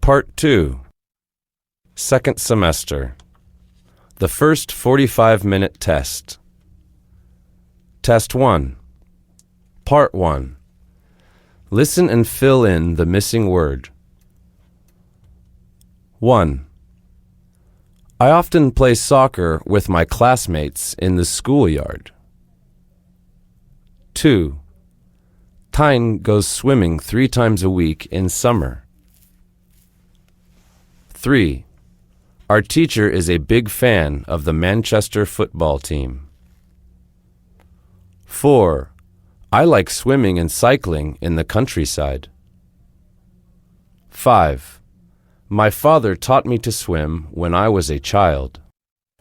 Part 2. Second semester. The first 45-minute test. Test 1. Part 1. Listen and fill in the missing word. 1. I often play soccer with my classmates in the schoolyard. 2. Tyne goes swimming 3 times a week in summer. 3. Our teacher is a big fan of the Manchester football team. 4. I like swimming and cycling in the countryside. 5. My father taught me to swim when I was a child.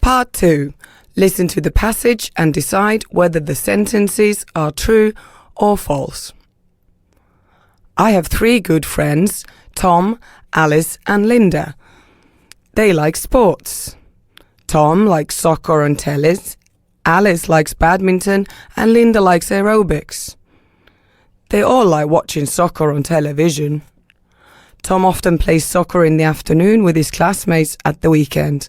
Part 2. Listen to the passage and decide whether the sentences are true or false. I have 3 good friends, Tom, Alice and Linda. They like sports. Tom likes soccer and tennis, Alice likes badminton and Linda likes aerobics. They all like watching soccer on television. Tom often plays soccer in the afternoon with his classmates at the weekend.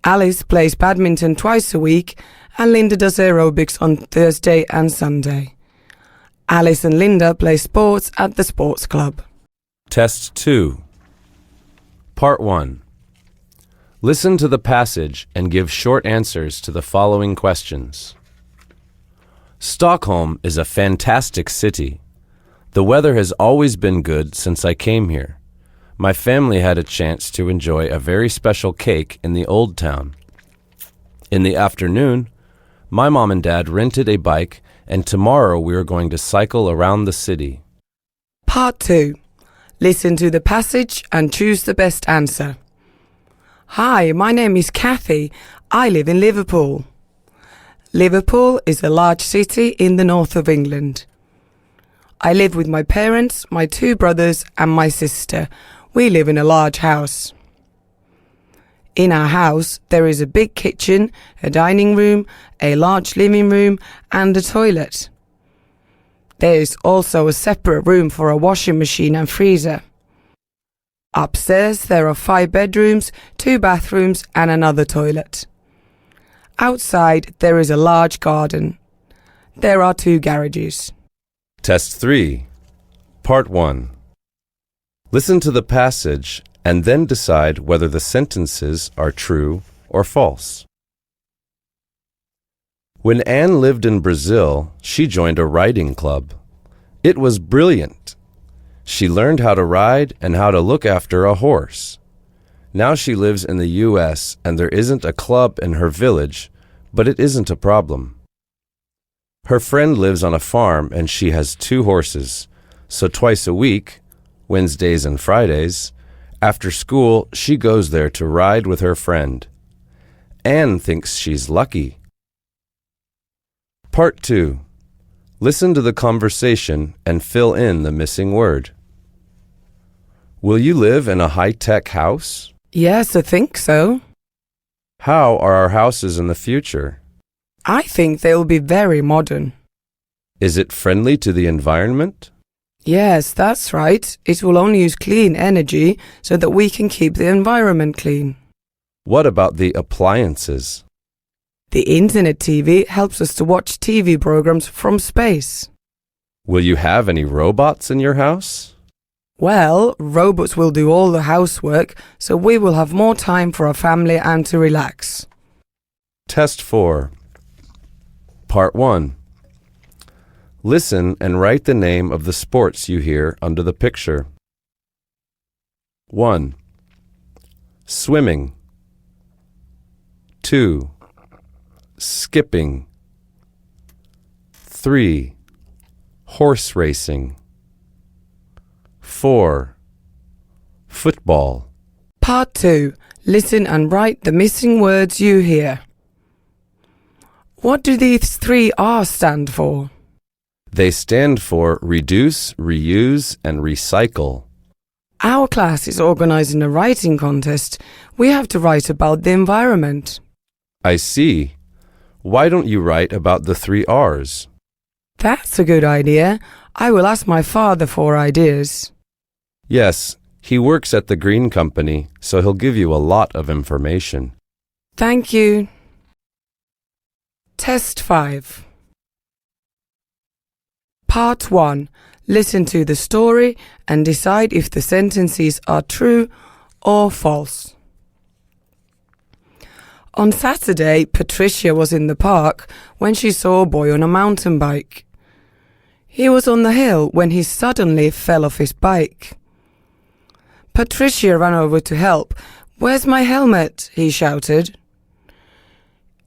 Alice plays badminton twice a week and Linda does aerobics on Thursday and Sunday. Alice and Linda play sports at the sports club. Test 2. Part 1. Listen to the passage and give short answers to the following questions. Stockholm is a fantastic city. The weather has always been good since I came here. My family had a chance to enjoy a very special cake in the old town. In the afternoon, my mom and dad rented a bike, and tomorrow we are going to cycle around the city. Part 2. Listen to the passage and choose the best answer. Hi, my name is Kathy. I live in Liverpool. Liverpool is a large city in the north of England. I live with my parents, my 2 brothers and my sister. We live in a large house. In our house, there is a big kitchen, a dining room, a large living room and a toilet. There is also a separate room for a washing machine and freezer. Upstairs, there are 5 bedrooms, 2 bathrooms and another toilet. Outside, there is a large garden. There are 2 garages. Test 3. Part 1. Listen to the passage and then decide whether the sentences are true or false. When Anne lived in Brazil, she joined a riding club. It was brilliant. She learned how to ride and how to look after a horse. Now she lives in the U.S. and there isn't a club in her village, but it isn't a problem. Her friend lives on a farm and she has 2 horses, so twice a week, Wednesdays and Fridays, after school she goes there to ride with her friend. Anne thinks she's lucky. Part 2. Listen to the conversation and fill in the missing word. Will you live in a high-tech house? Yes, I think so. How are our houses in the future? I think they will be very modern. Is it friendly to the environment? Yes, that's right. It will only use clean energy so that we can keep the environment clean. What about the appliances? The internet TV helps us to watch TV programs from space. Will you have any robots in your house? Well, robots will do all the housework, so we will have more time for our family and to relax. Test 4. Part 1. Listen and write the name of the sports you hear under the picture. 1. Swimming. 2. Skipping. 3. Horse racing. 4. Football. Part 2. Listen and write the missing words you hear. What do these 3 R's stand for? They stand for reduce, reuse, and recycle. Our class is organising a writing contest. We have to write about the environment. I see. Why don't you write about the 3 R's? That's a good idea. I will ask my father for ideas. Yes, He works at the Green Company, so he'll give you a lot of information. Thank you. Test 5. Part 1. Listen to the story and decide if the sentences are true or false. On Saturday, Patricia was in the park when she saw a boy on a mountain bike. He was on the hill when he suddenly fell off his bike. Patricia ran over to help. "Where's my helmet?" he shouted.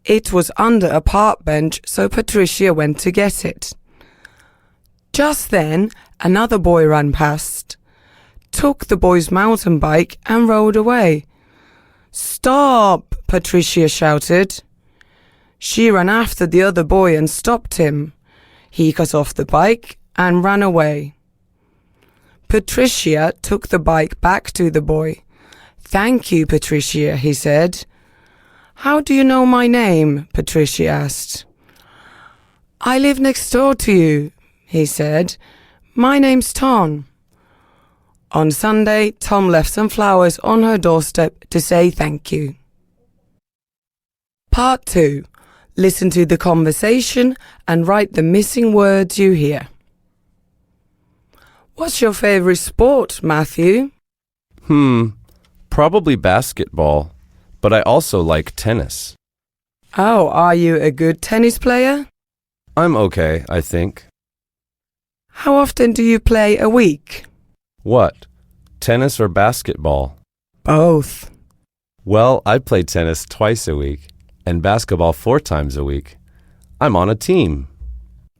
It was under a park bench, so Patricia went to get it. Just then, another boy ran past, took the boy's mountain bike and rode away. "Stop!" Patricia shouted. She ran after the other boy and stopped him. He got off the bike and ran away. Patricia took the bike back to the boy. "Thank you, Patricia," he said. "How do you know my name?" Patricia asked. "I live next door to you," he said. "My name's Tom." On Sunday, Tom left some flowers on her doorstep to say thank you. Part 2. Listen to the conversation and write the missing words you hear. What's your favorite sport, Matthew? Probably basketball, but I also like tennis. Oh, are you a good tennis player? I'm okay, I think. How often do you play a week? What? Tennis or basketball? Both. Well, I play tennis twice a week and basketball 4 times a week. I'm on a team.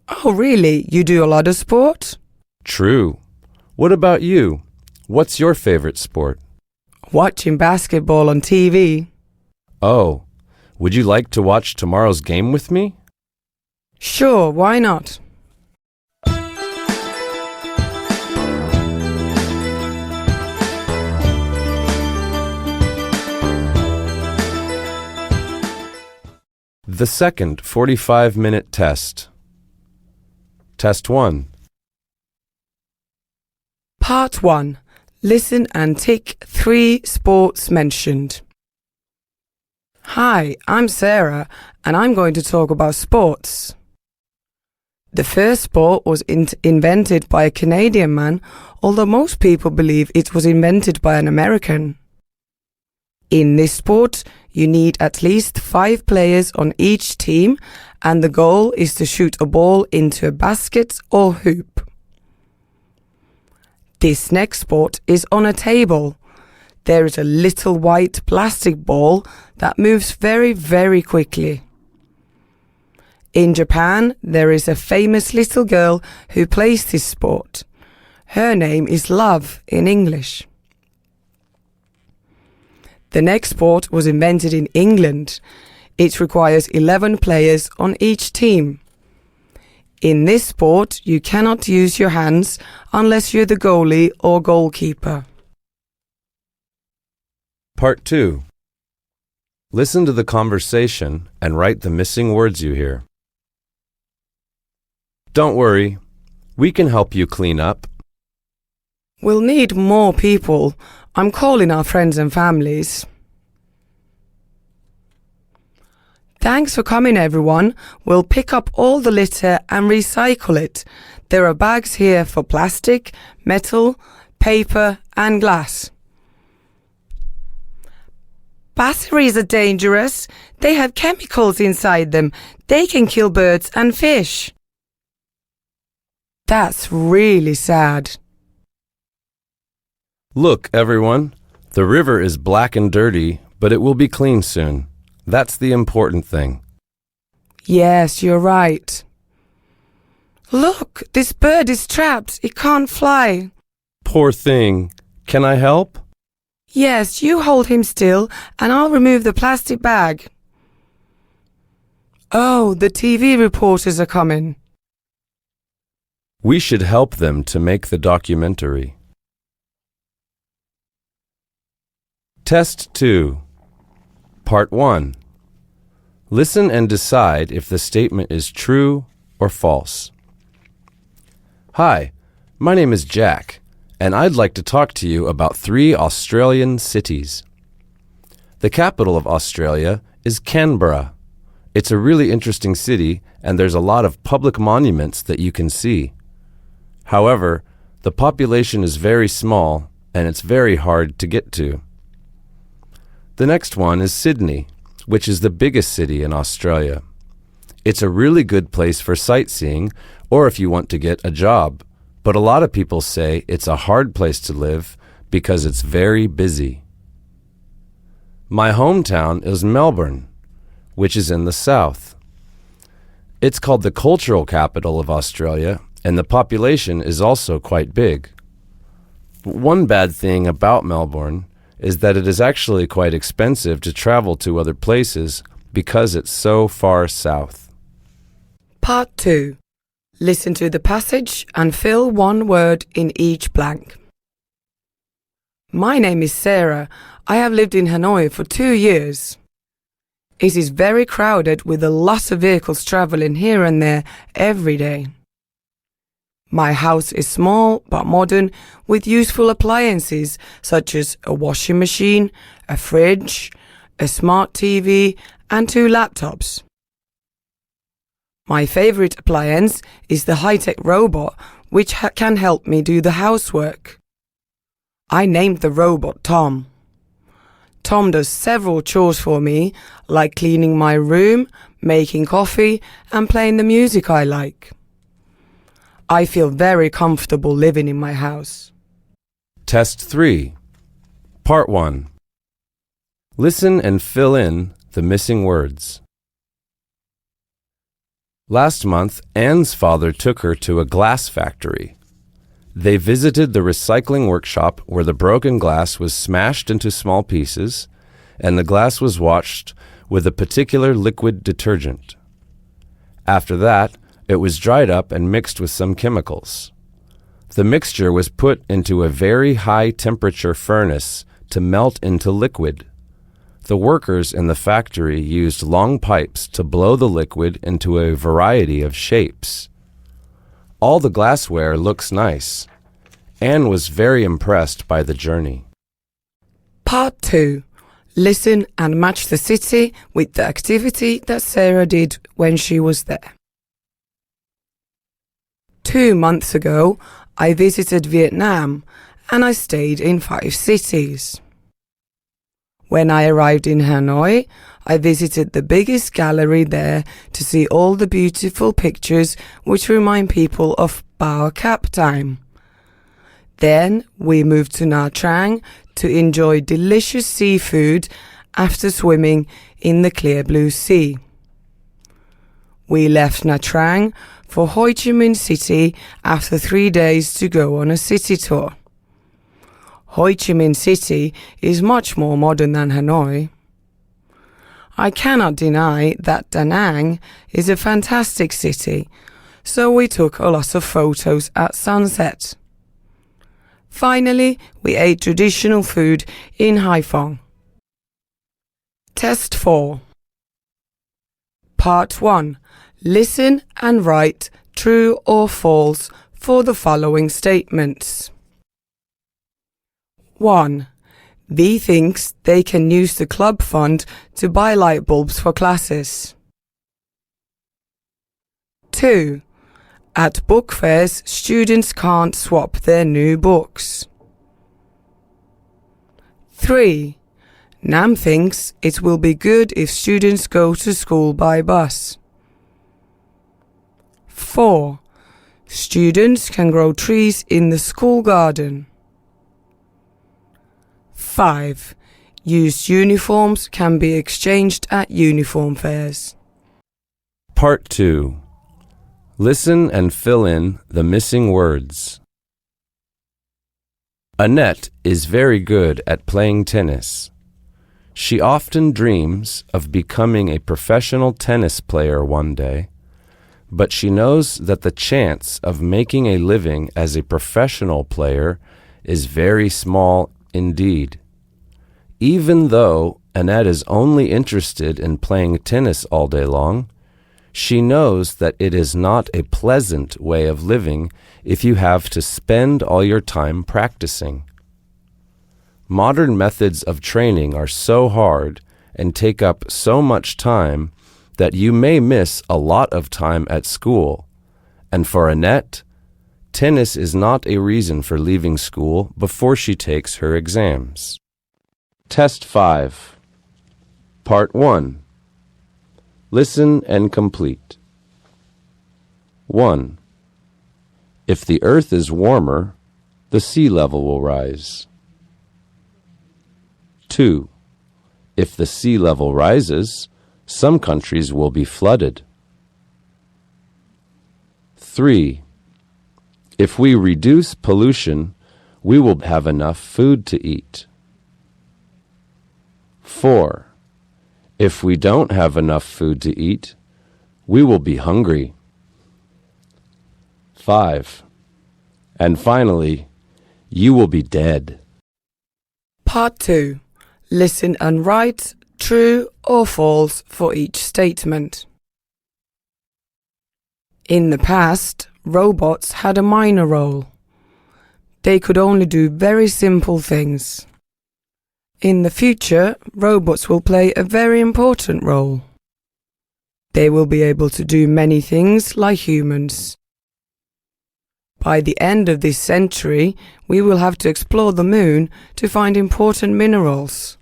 Oh, really? You do a lot of sport? True. What about you? What's your favorite sport? Watching basketball on TV. Oh, would you like to watch tomorrow's game with me? Sure, why not? The second 45-minute test. Test 1. Part 1. Listen and tick 3 sports mentioned. Hi, I'm Sarah, and I'm going to talk about sports. The first sport was invented by a Canadian man, although most people believe it was invented by an American. In this sport, you need at least 5 players on each team, and the goal is to shoot a ball into a basket or hoop. This next sport is on a table. There is a little white plastic ball that moves very, very quickly. In Japan, there is a famous little girl who plays this sport. Her name is Love in English. The next sport was invented in England. It requires 11 players on each team. In this sport, you cannot use your hands unless you're the goalie or goalkeeper. Part 2. Listen to the conversation and write the missing words you hear. Don't worry, we can help you clean up. We'll need more people. I'm calling our friends and families. Thanks for coming, everyone. We'll pick up all the litter and recycle it. There are bags here for plastic, metal, paper and glass. Batteries are dangerous. They have chemicals inside them. They can kill birds and fish. That's really sad. Look, everyone, the river is black and dirty, but it will be clean soon. That's the important thing. Yes, you're right. Look, this bird is trapped. It can't fly. Poor thing. Can I help? Yes, you hold him still and I'll remove the plastic bag. Oh, the TV reporters are coming. We should help them to make the documentary. Test 2. Part 1. Listen and decide if the statement is true or false. Hi, my name is Jack, and I'd like to talk to you about 3 Australian cities. The capital of Australia is Canberra. It's a really interesting city, and there's a lot of public monuments that you can see. However, the population is very small, and it's very hard to get to. The next one is Sydney, which is the biggest city in Australia. It's a really good place for sightseeing, or if you want to get a job, but a lot of people say it's a hard place to live because it's very busy. My hometown is Melbourne, which is in the south. It's called the cultural capital of Australia, and the population is also quite big. But one bad thing about Melbourne is that it is actually quite expensive to travel to other places because it's so far south. Part 2. Listen to the passage and fill one word in each blank. My name is Sarah. I have lived in Hanoi for 2 years. It is very crowded with a lot of vehicles traveling here and there every day. My house is small but modern with useful appliances such as a washing machine, a fridge, a smart TV and 2 laptops. My favorite appliance is the high-tech robot which can help me do the housework. I named the robot Tom. Tom does several chores for me, like cleaning my room, making coffee, and playing the music I like. I feel very comfortable living in my house. Test 3. Part 1. Listen and fill in the missing words. Last month, Anne's father took her to a glass factory. They visited the recycling workshop where the broken glass was smashed into small pieces, and the glass was washed with a particular liquid detergent. After that, it was dried up and mixed with some chemicals. The mixture was put into a very high-temperature furnace to melt into liquid. The workers in the factory used long pipes to blow the liquid into a variety of shapes. All the glassware looks nice. Anne was very impressed by the journey. Part 2. Listen and match the city with the activity that Sarah did when she was there. 2 months ago, I visited Vietnam and I stayed in 5 cities. When I arrived in Hanoi, I visited the biggest gallery there to see all the beautiful pictures which remind people of Bao Cap time. Then we moved to Nha Trang to enjoy delicious seafood after swimming in the clear blue sea. We left Nha Trang for Ho Chi Minh City after 3 days to go on a city tour. Ho Chi Minh City is much more modern than Hanoi. I cannot deny that Da Nang is a fantastic city, so we took a lot of photos at sunset. Finally, we ate traditional food in Haiphong. Test 4. Part 1. Listen and write true or false for the following statements. 1. V thinks they can use the club fund to buy light bulbs for classes. 2. At book fairs, students can't swap their new books. 3. Nam thinks it will be good if students go to school by bus. 4. Students can grow trees in the school garden. 5. Used uniforms can be exchanged at uniform fairs. Part 2. Listen and fill in the missing words. Annette is very good at playing tennis. She often dreams of becoming a professional tennis player one day, but she knows that the chance of making a living as a professional player is very small indeed. Even though Annette is only interested in playing tennis all day long, She knows that it is not a pleasant way of living if you have to spend all your time practicing. Modern methods of training are so hard and take up so much time that you may miss a lot of time at school. And for Annette, tennis is not a reason for leaving school before she takes her exams. Test 5. Part 1. Listen and complete. 1. If the earth is warmer, the sea level will rise. 2. If the sea level rises, some countries will be flooded. 3. If we reduce pollution, we will have enough food to eat. 4. If we don't have enough food to eat, we will be hungry. 5. And finally, you will be dead. Part 2. Listen and write true or false for each statement. In the past, robots had a minor role. They could only do very simple things. In the future, robots will play a very important role. They will be able to do many things like humans. By the end of this century, we will have to explore the moon to find important minerals.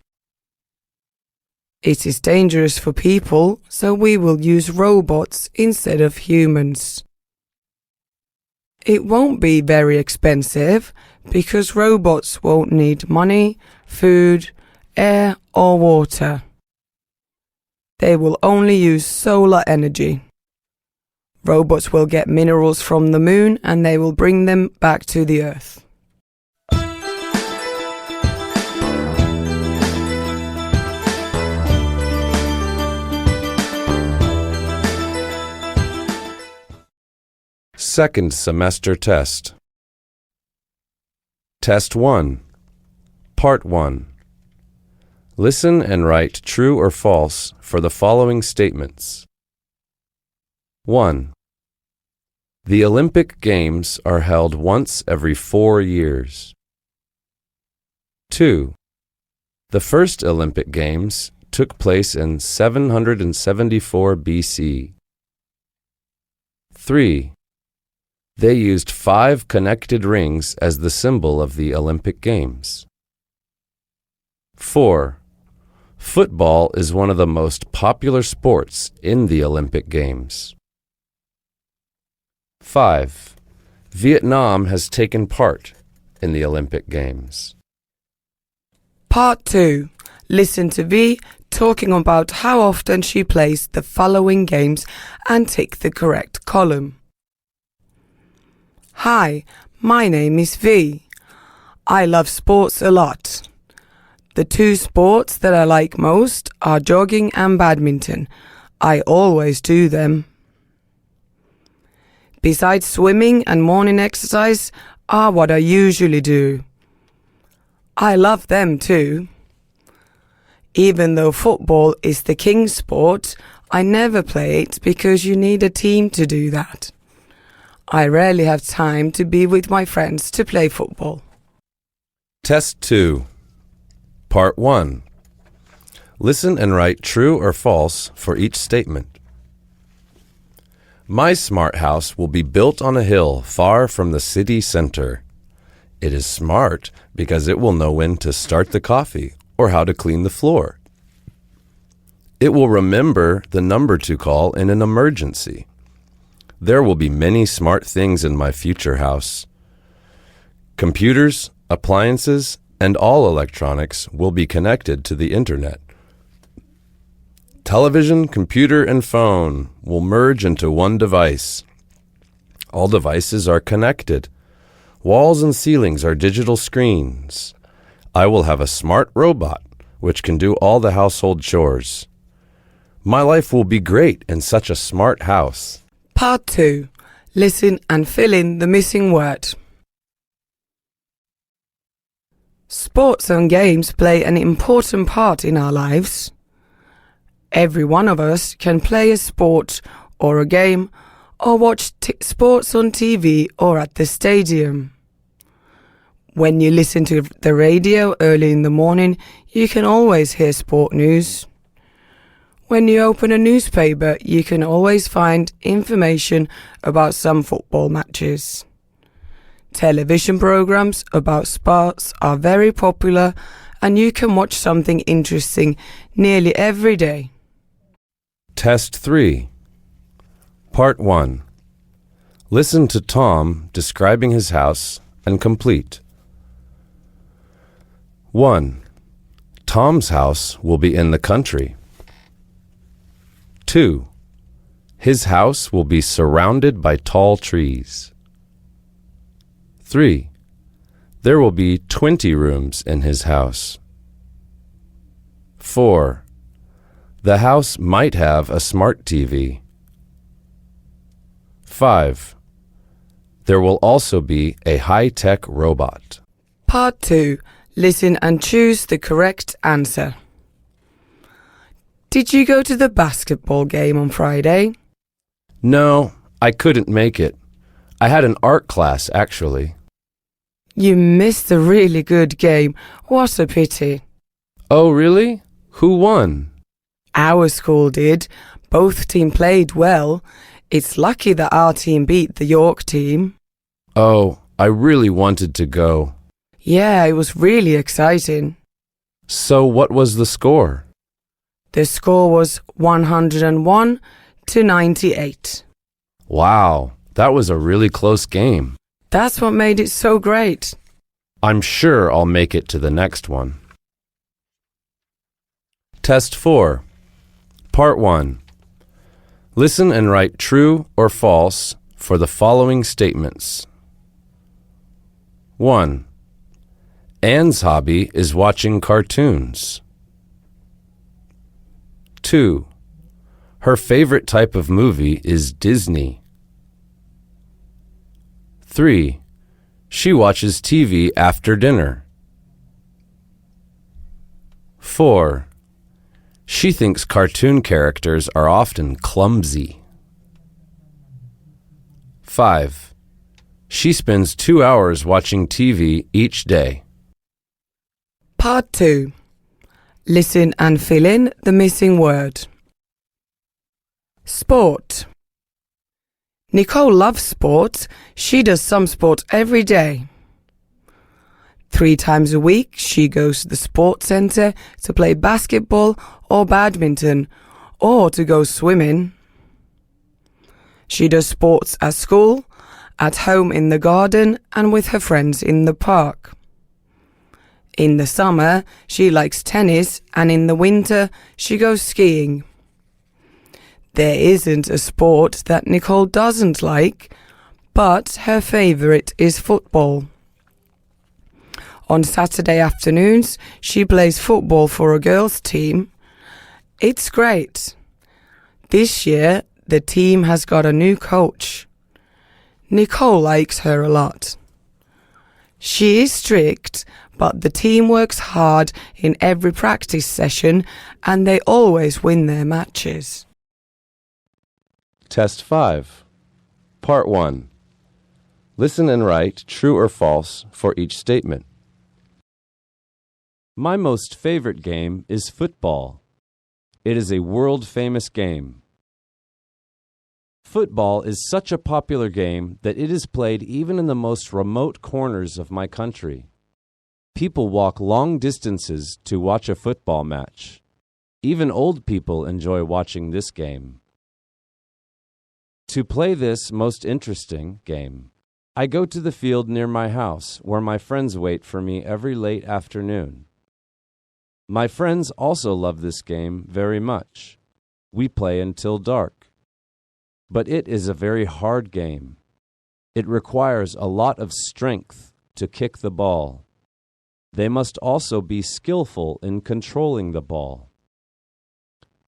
It is dangerous for people, so we will use robots instead of humans. It won't be very expensive because robots won't need money, food, air or water. They will only use solar energy. Robots will get minerals from the moon and they will bring them back to the earth. Second semester test. Test 1. Part 1. Listen and write true or false for the following statements. 1. The Olympic Games are held once every 4 years. 2. The first Olympic Games took place in 774 BC. 3. They used 5 connected rings as the symbol of the Olympic Games. 4. Football is one of the most popular sports in the Olympic Games. 5. Vietnam has taken part in the Olympic Games. Part 2. Listen to V talking about how often she plays the following games and tick the correct column. Hi, my name is V. I love sports a lot. The 2 sports that I like most are jogging and badminton. I always do them. Besides swimming and morning exercise are what I usually do. I love them too. Even though football is the king sport, I never play it because you need a team to do that. I rarely have time to be with my friends to play football. Test 2. Part 1. Listen and write true or false for each statement. My smart house will be built on a hill far from the city center. It is smart because it will know when to start the coffee or how to clean the floor. It will remember the number to call in an emergency. There will be many smart things in my future house. Computers, appliances, and all electronics will be connected to the internet. Television, computer, and phone will merge into one device. All devices are connected. Walls and ceilings are digital screens. I will have a smart robot which can do all the household chores. My life will be great in such a smart house. Part 2. Listen and fill in the missing word. Sports and games play an important part in our lives. Every one of us can play a sport or a game, or watch sports on TV or at the stadium. When you listen to the radio early in the morning, you can always hear sport news. When you open a newspaper, you can always find information about some football matches. Television programs about sports are very popular, and you can watch something interesting nearly every day. Test 3. Part 1. Listen to Tom describing his house and complete. 1. Tom's house will be in the country. 2. His house will be surrounded by tall trees. 3. There will be 20 rooms in his house. 4. The house might have a smart TV. 5. There will also be a high-tech robot. Part 2. Listen and choose the correct answer. Did you go to the basketball game on Friday? No, I couldn't make it. I had an art class, actually. You missed a really good game. What a pity. Oh, really? Who won? Our school did. Both teams played well. It's lucky that our team beat the York team. Oh, I really wanted to go. Yeah, it was really exciting. So what was the score? The score was 101 to 98. Wow, that was a really close game. That's what made it so great. I'm sure I'll make it to the next one. Test 4. Part 1. Listen and write true or false for the following statements. 1. Anne's hobby is watching cartoons. 2. Her favorite type of movie is Disney. 3. She watches TV after dinner. 4. She thinks cartoon characters are often clumsy. 5. She spends 2 hours watching TV each day. Part 2. Listen and fill in the missing word. Sport. Nicole loves sport. She does some sport every day. 3 times a week, she goes to the sports centre to play basketball or badminton, or to go swimming. She does sports at school, at home in the garden, and with her friends in the park. In the summer, she likes tennis, and in the winter, she goes skiing. There isn't a sport that Nicole doesn't like, but her favourite is football. On Saturday afternoons, she plays football for a girls' team. It's great. This year, the team has got a new coach. Nicole likes her a lot. She is strict, but the team works hard in every practice session, and they always win their matches. Test 5. Part 1. Listen and write true or false for each statement. My most favorite game is football. It is a world-famous game. Football is such a popular game that it is played even in the most remote corners of my country. People walk long distances to watch a football match. Even old people enjoy watching this game. To play this most interesting game, I go to the field near my house where my friends wait for me every late afternoon. My friends also love this game very much. We play until dark. But it is a very hard game. It requires a lot of strength to kick the ball. They must also be skillful in controlling the ball.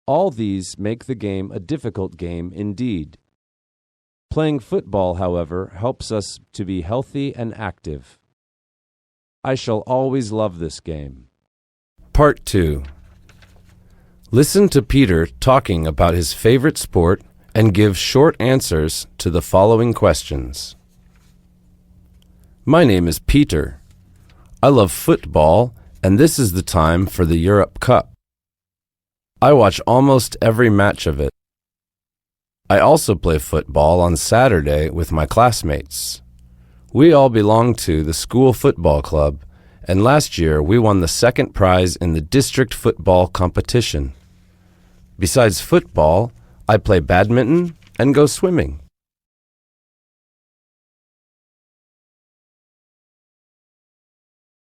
All these make the game a difficult game indeed. Playing football, however, helps us to be healthy and active. I shall always love this game. Part 2. Listen to Peter talking about his favorite sport and give short answers to the following questions. My name is Peter. I love football, and this is the time for the Europe Cup. I watch almost every match of it. I also play football on Saturday with my classmates. We all belong to the school football club, and last year we won the second prize in the district football competition. Besides football, I play badminton and go swimming.